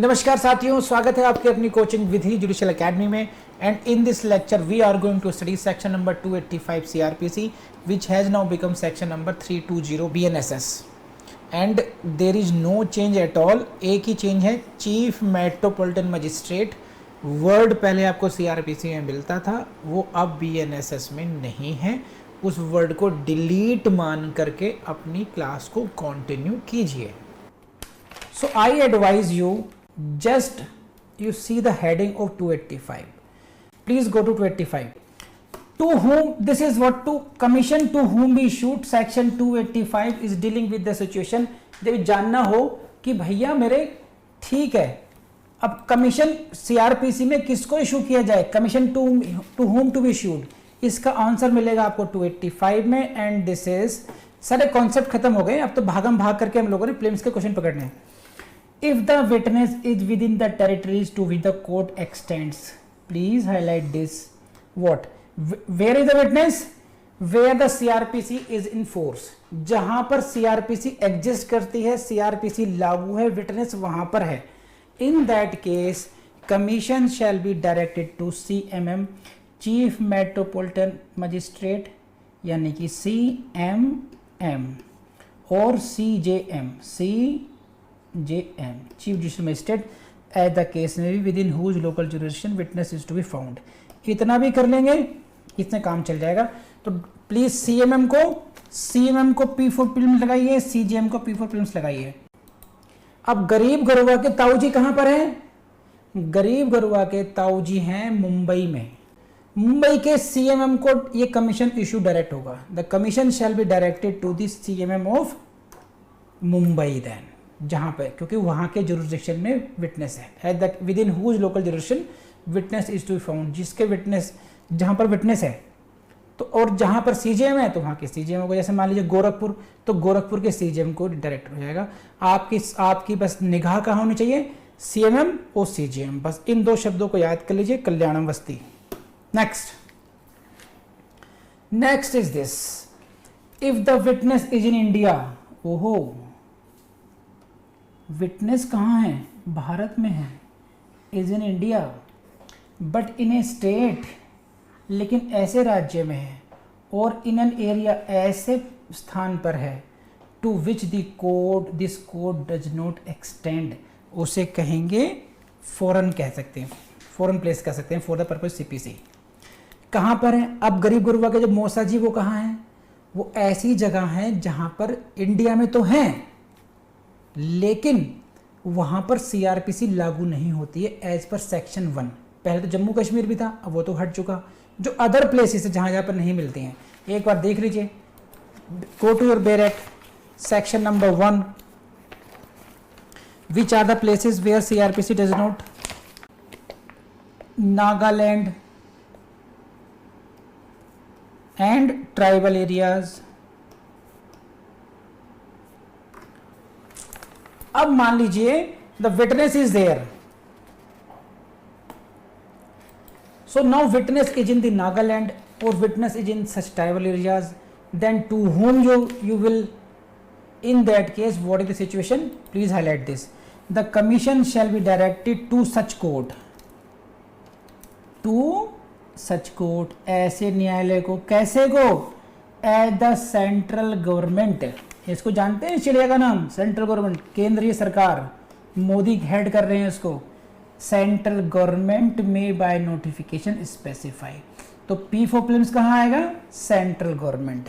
नमस्कार साथियों, स्वागत है आपके अपनी कोचिंग विधि जुडिशियल एकेडमी में। And in this lecture we are going to study section number 285 CRPC which has now become section number 320 BNSS and there is no change at all। एक ही change है, chief metropolitan magistrate word पहले आपको CRPC में मिलता था, वो अब BNSS में नहीं है। उस वर्ड को डिलीट मान करके अपनी क्लास को कंटिन्यू कीजिए। So I advise you, just you see the heading of 285. Please go to 285. To whom, this is what to commission to whom we issued section 285 is dealing with the situation। जब जानना हो कि भैया मेरे ठीक है, अब कमीशन CRPC में किसको इशू किया जाए, commission to whom to be issued, इसका आंसर मिलेगा आपको 285 में। एंड दिस इज, सारे कॉन्सेप्ट खत्म हो गए, अब तो भागम भाग करके हम लोगों ने प्रीलिम्स के क्वेश्चन पकड़ने हैं। If the witness is within the territories to which the court extends, please highlight this. What? Where is the witness? Where the CRPC is in force. जहां पर CRPC एग्जिस्ट करती है, CRPC लागू है, witness वहां पर है। In that case, commission shall be directed to CMM, Chief Metropolitan Magistrate, यानी कि CMM और CJM, CJM, Chief Judicial Magistrate, as the case may be within whose local jurisdiction witness is to be found। इतना भी कर लेंगे, इतने काम चल जाएगा। तो प्लीज CMM को P4 प्रीलिम्स लगाइए, CJM को P4 प्रीलिम्स लगाइए। अब गरीब गरुआ के ताऊ जी कहां पर हैं? गरीब गरुआ के ताऊ जी हैं मुंबई में। मुंबई के CMM को ये कमीशन इशू डायरेक्ट होगा। The commission shall be directed to the CMM of Mumbai then, जहां पे, क्योंकि वहां के जुरिस्डिक्शन में विटनेस है, at the within whose local jurisdiction witness is to be found, जिसके विटनेस, जहां पर विटनेस है तो, और जहां पर CJM है तो वहां के CJM को, जैसे मान लीजिए गोरखपुर, तो गोरखपुर के CJM को डायरेक्ट हो जाएगा। आपकी बस निगाह कहां होनी चाहिए, CMM और CJM, बस इन दो शब्दों को याद कर लीजिए, कल्याणम वस्ती। Next is this, if the witness is in India. ओहो, विटनेस कहाँ है? भारत में है, is in India, but in A state, लेकिन ऐसे राज्य में है, और इन एन एरिया, ऐसे स्थान पर है, to which this code does not extend, उसे कहेंगे फॉरेन, कह सकते हैं फॉरेन प्लेस कह सकते हैं, फॉर द पर्पज CPC। कहाँ पर है? अब गरीब गुरुआ के जो मौसा जी वो कहाँ हैं? वो ऐसी जगह हैं जहाँ पर इंडिया में तो हैं, लेकिन वहां पर CRPC लागू नहीं होती है एज पर सेक्शन 1। पहले तो जम्मू कश्मीर भी था, अब वो तो हट चुका। जो अदर प्लेसेस है जहां पर नहीं मिलती हैं, एक बार देख लीजिए, go to your bare act section number 1, which are the places where CRPC does not. Nagaland and tribal areas. अब मान लीजिए the witness is there, so now witness is in the Nagaland और witness is in such tribal areas, then to whom you will, in that case what is the situation, please highlight this, the commission shall be directed to such court, ऐसे न्यायालय को, कैसे को, as the central government. इसको जानते हैं, चिड़िया का नाम सेंट्रल गवर्नमेंट, केंद्रीय सरकार, मोदी हेड कर रहे हैं इसको। सेंट्रल गवर्नमेंट में बाय नोटिफिकेशन स्पेसिफाई, तो P4 प्रीलिम्स कहाँ आएगा? Central government.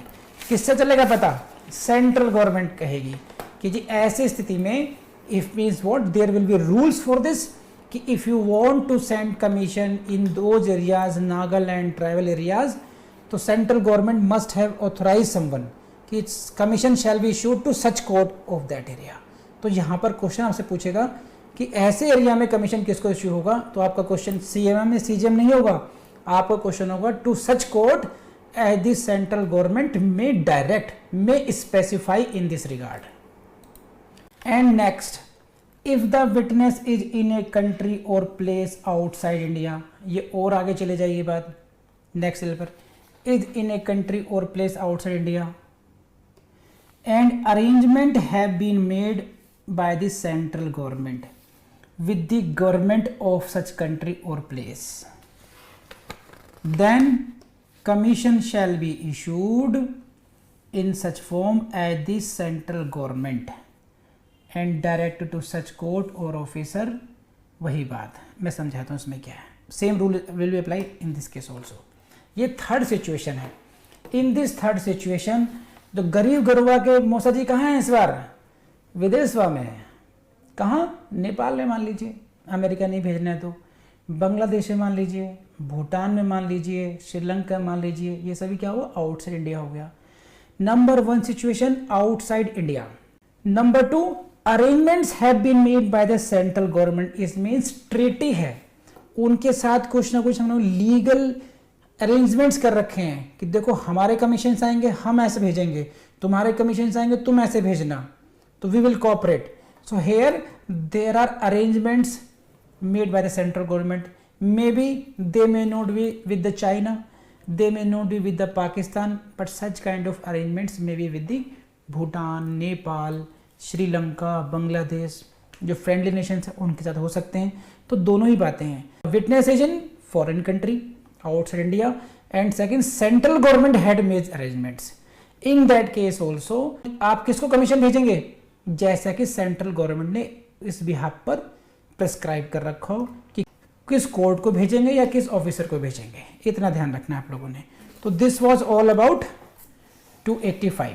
किससे चलेगा पता? सेंट्रल गवर्नमेंट कहेगी कि जी ऐसी स्थिति में, if means what, there will be rules for this, कि if you want to send commission in those areas, Nagaland, tribal areas, तो central government must have authorise someone कि commission shall be issued to such court of that area. तो यहाँ पर question आपसे पूछेगा कि ऐसे एरिया में कमीशन किसको इशू होगा, तो आपका क्वेश्चन CMM में CJM नहीं होगा, आपका क्वेश्चन होगा to such court as the central government में डायरेक्ट, में specify in this regard. And next, if the witness is in a country और प्लेस आउटसाइड इंडिया, ये और आगे चले जाइए बात, नेक्स्ट लेवल पर, इज इन ए कंट्री और place outside India and arrangement have been made by the central government with the government of such country or place, then commission shall be issued in such form as the central government and directed to such court or officer. वही बात मैं समझाता हूँ इसमें क्या है. Same rule will be apply in this case also. ये third situation है. इन दिस थर्ड सिचुएशन तो गरीब गरुआ के मौसा जी कहाँ हैं इस बार? विदेशवा में है. कहाँ? नेपाल में मान लीजिए, अमेरिका नहीं भेजना है तो, बांग्लादेश में मान लीजिए, भूटान में मान लीजिए, श्रीलंका मान लीजिए, ये सभी क्या हुआ? आउटसाइड इंडिया हो गया. Number 1 situation outside India. Number 2 arrangements have been made by the central government. इस मीन्स ट्रीटी है, उनके साथ कुछ ना कुछ हम लोग लीगल अरेंजमेंट्स कर रखे हैं कि देखो हमारे कमीशन आएंगे हम ऐसे भेजेंगे, तुम्हारे कमीशन आएंगे तुम ऐसे भेजना, तो we will cooperate. So here there are arrangements made by the central government. May be they may not be with the China, they may not be with the Pakistan, but such kind of arrangements may be with the Bhutan, Nepal, Sri Lanka, Bangladesh, जो friendly Nations हैं उनके साथ हो सकते हैं. तो दोनों ही बातें हैं. Witness is in foreign country outside India and second central government had made arrangements. In that case also आप किसको कमीशन भेजेंगे? जैसा कि सेंट्रल गवर्नमेंट ने इस बिहाफ पर प्रेस्क्राइब कर रखा हो कि किस कोर्ट को भेजेंगे या किस ऑफिसर को भेजेंगे. इतना ध्यान रखना है आप लोगों ने. तो this was all about 285.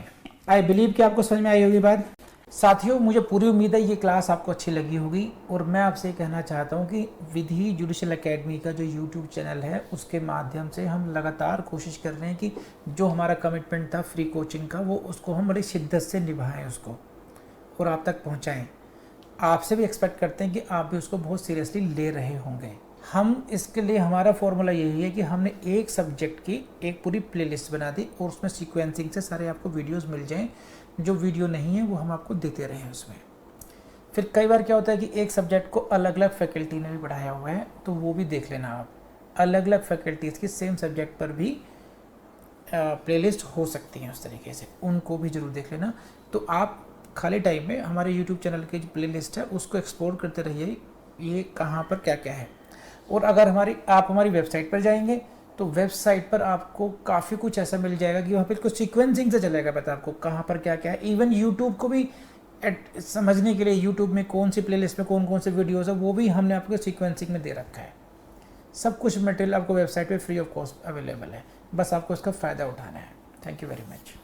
I believe कि आपको समझ में आई होगी बात. साथियों, मुझे पूरी उम्मीद है ये क्लास आपको अच्छी लगी होगी और मैं आपसे कहना चाहता हूँ कि विधि जुडिशियल एकेडमी का जो यूट्यूब चैनल है उसके माध्यम से हम लगातार कोशिश कर रहे हैं कि जो हमारा कमिटमेंट था फ्री कोचिंग का वो उसको हम बड़ी शिद्दत से निभाएं उसको और आप तक पहुँचाएँ. आपसे भी एक्सपेक्ट करते हैं कि आप भी उसको बहुत सीरियसली ले रहे होंगे. हम इसके लिए हमारा फॉर्मूला यही है कि हमने एक सब्जेक्ट की एक पूरी प्लेलिस्ट बना दी और उसमें सीक्वेंसिंग से सारे आपको वीडियोस मिल जाएं. जो वीडियो नहीं है वो हम आपको देते रहें उसमें. फिर कई बार क्या होता है कि एक सब्जेक्ट को अलग अलग फैकल्टी ने भी पढ़ाया हुआ है तो वो भी देख लेना आप. अलग अलग फैकल्टीज़ की सेम सब्जेक्ट पर भी प्लेलिस्ट हो सकती हैं उस तरीके से, उनको भी ज़रूर देख लेना. तो आप खाली टाइम में हमारे यूट्यूब चैनल की जो प्लेलिस्ट है उसको एक्सप्लोर करते रहिए ये कहाँ पर क्या क्या है. और अगर आप हमारी वेबसाइट पर जाएंगे तो वेबसाइट पर आपको काफ़ी कुछ ऐसा मिल जाएगा कि वहाँ पर कुछ सीक्वेंसिंग से चलेगा पता आपको कहाँ पर क्या क्या है. इवन यूट्यूब को भी समझने के लिए यूट्यूब में कौन सी प्लेलिस्ट में कौन कौन से वीडियोज़ है वो भी हमने आपको सीक्वेंसिंग में दे रखा है. सब कुछ मटेरियल आपको वेबसाइट पर फ्री ऑफ कॉस्ट अवेलेबल है, बस आपको इसका फ़ायदा उठाना है. Thank you very much.